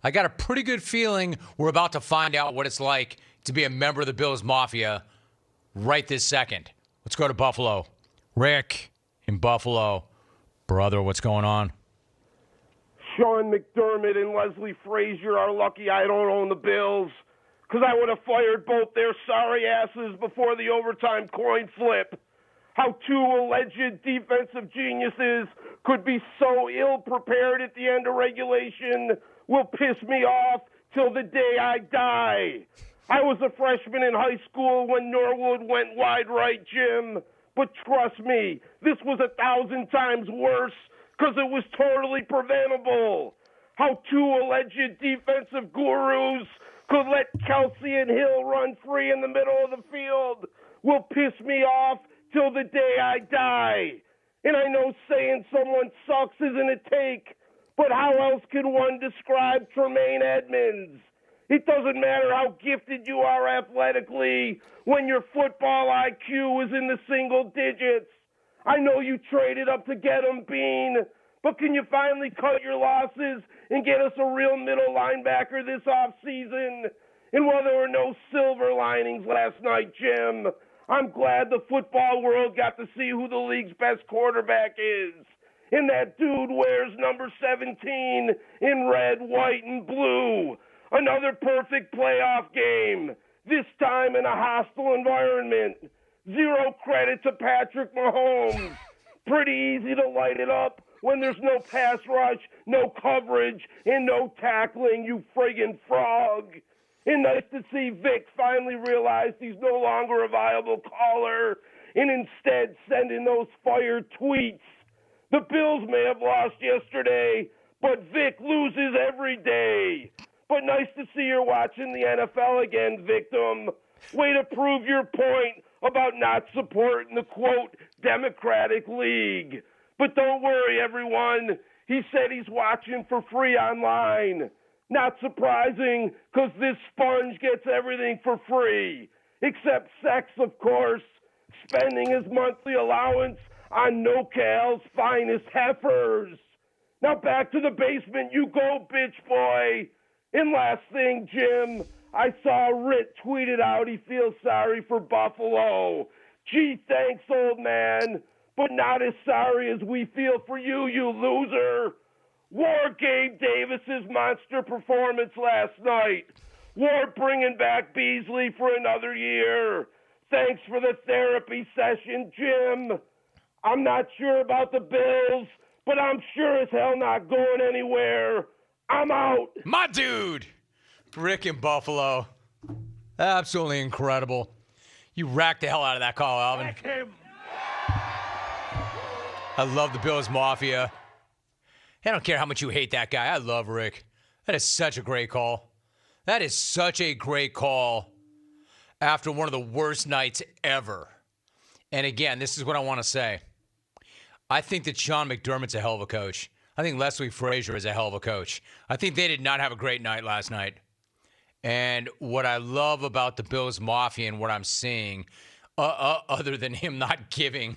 I got a pretty good feeling we're about to find out what it's like to be a member of the Bills Mafia right this second. Let's go to Buffalo. Rick in Buffalo. Brother, what's going on? Sean McDermott and Leslie Frazier are lucky I don't own the Bills, because I would have fired both their sorry asses before the overtime coin flip. How two alleged defensive geniuses could be so ill-prepared at the end of regulation will piss me off till the day I die. I was a freshman in high school when Norwood went wide right, Jim. But trust me, this was 1,000 times worse because it was totally preventable. How two alleged defensive gurus could let Kelsey and Hill run free in the middle of the field will piss me off till the day I die. And I know saying someone sucks isn't a take, but how else can one describe Tremaine Edmonds? It doesn't matter how gifted you are athletically when your football IQ is in the single digits. I know you traded up to get him, Bean, but can you finally cut your losses and get us a real middle linebacker this offseason? And while there were no silver linings last night, Jim, I'm glad the football world got to see who the league's best quarterback is. And that dude wears number 17 in red, white, and blue. Another perfect playoff game, this time in a hostile environment. Zero credit to Patrick Mahomes. Pretty easy to light it up when there's no pass rush, no coverage, and no tackling, you friggin' frog. And nice to see Vic finally realize he's no longer a viable caller and instead send in those fire tweets. The Bills may have lost yesterday, but Vic loses every day. But nice to see you're watching the NFL again, victim. Way to prove your point about not supporting the, quote, Democratic League. But don't worry, everyone. He said he's watching for free online. Not surprising, because this sponge gets everything for free. Except sex, of course. Spending his monthly allowance on Nocal's finest heifers. Now back to the basement you go, bitch boy. And last thing, Jim, I saw Rit tweeted out he feels sorry for Buffalo. Gee, thanks, old man, but not as sorry as we feel for you, you loser. War Gabe Davis's monster performance last night. War bringing back Beasley for another year. Thanks for the therapy session, Jim. I'm not sure about the Bills, but I'm sure as hell not going anywhere. I'm out. My dude, Rick in Buffalo. Absolutely incredible. You racked the hell out of that call, Alvin. I love the Bills Mafia. I don't care how much you hate that guy. I love Rick. That is such a great call. That is such a great call after one of the worst nights ever. And again, this is what I want to say. I think that Sean McDermott's a hell of a coach. I think Leslie Frazier is a hell of a coach. I think they did not have a great night last night. And what I love about the Bills Mafia and what I'm seeing, other than him not giving,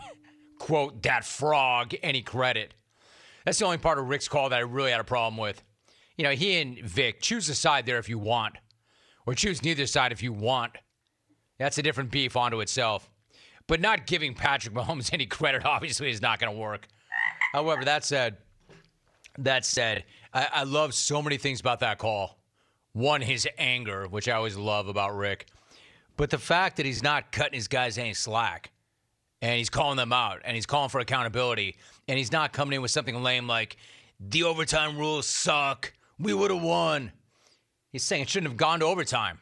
quote, that frog any credit, that's the only part of Rick's call that I really had a problem with. You know, he and Vic, choose a side there if you want, or choose neither side if you want. That's a different beef onto itself. But not giving Patrick Mahomes any credit obviously is not going to work. However, that said, I love so many things about that call. One, his anger, which I always love about Rick. But the fact that he's not cutting his guys any slack. And he's calling them out. And he's calling for accountability. And he's not coming in with something lame like, the overtime rules suck. We would have won. He's saying it shouldn't have gone to overtime.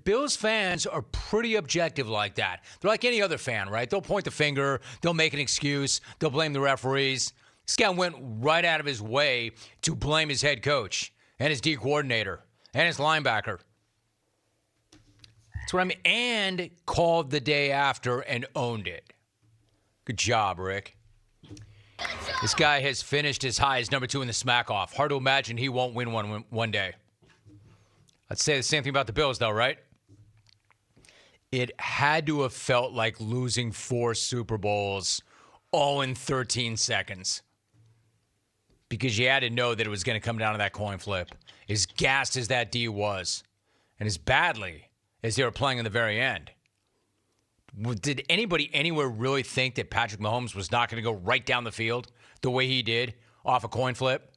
Bills fans are pretty objective like that. They're like any other fan, right? They'll point the finger. They'll make an excuse. They'll blame the referees. This guy went right out of his way to blame his head coach and his D coordinator and his linebacker. That's what I mean. And called the day after and owned it. Good job, Rick. This guy has finished as high as number 2 in the smack-off. Hard to imagine he won't win one day. I'd say the same thing about the Bills, though, right? It had to have felt like losing 4 Super Bowls all in 13 seconds. because you had to know that it was going to come down to that coin flip. As gassed as that D was, and as badly as they were playing in the very end. Did anybody anywhere really think that Patrick Mahomes was not going to go right down the field the way he did off a coin flip?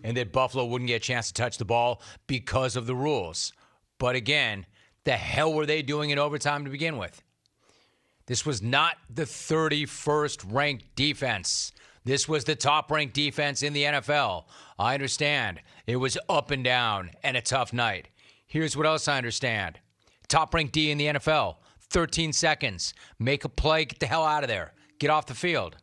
And that Buffalo wouldn't get a chance to touch the ball because of the rules. But again, the hell were they doing in overtime to begin with? This was not the 31st ranked defense. This was the top ranked defense in the NFL. I understand it was up and down and a tough night. Here's what else I understand. Top ranked D in the NFL, 13 seconds. Make a play, get the hell out of there. Get off the field.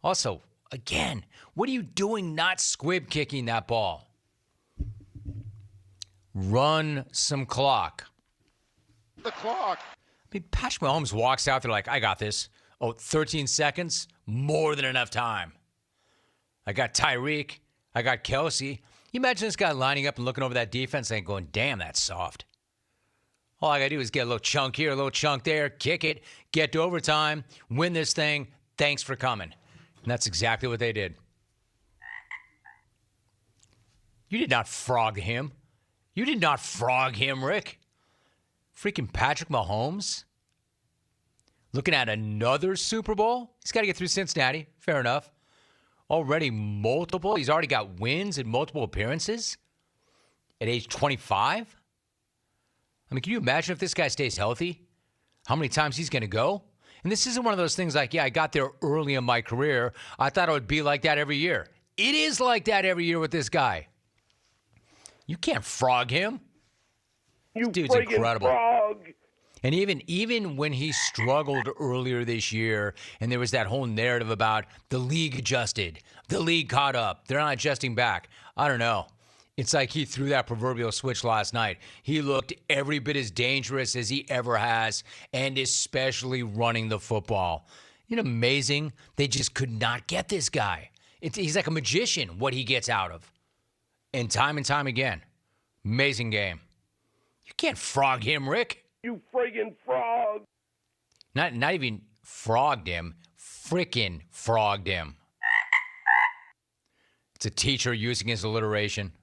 Also, again, what are you doing not squib kicking that ball? Run some clock. The clock. I mean, Patrick Mahomes walks out there like, I got this. Oh, 13 seconds? More than enough time. I got Tyreek. I got Kelsey. You imagine this guy lining up and looking over that defense and going, damn, that's soft. All I got to do is get a little chunk here, a little chunk there, kick it, get to overtime, win this thing. Thanks for coming. And that's exactly what they did. You did not frog him. You did not frog him, Rick. Freaking Patrick Mahomes. Looking at another Super Bowl. He's got to get through Cincinnati. Fair enough. Already multiple. He's already got wins in multiple appearances at age 25. I mean, can you imagine if this guy stays healthy? How many times he's going to go? And this isn't one of those things like, yeah, I got there early in my career. I thought it would be like that every year. It is like that every year with this guy. You can't frog him. You This dude's friggin' incredible. frog. And even when he struggled earlier this year, and there was that whole narrative about the league adjusted, the league caught up, they're not adjusting back. I don't know. It's like he threw that proverbial switch last night. He looked every bit as dangerous as he ever has, and especially running the football. Isn't it amazing? They just could not get this guy. He's like a magician, what he gets out of. And time again. Amazing game. You can't frog him, Rick. You friggin' frog. Not even frogged him, frickin' frogged him. It's a teacher using his alliteration.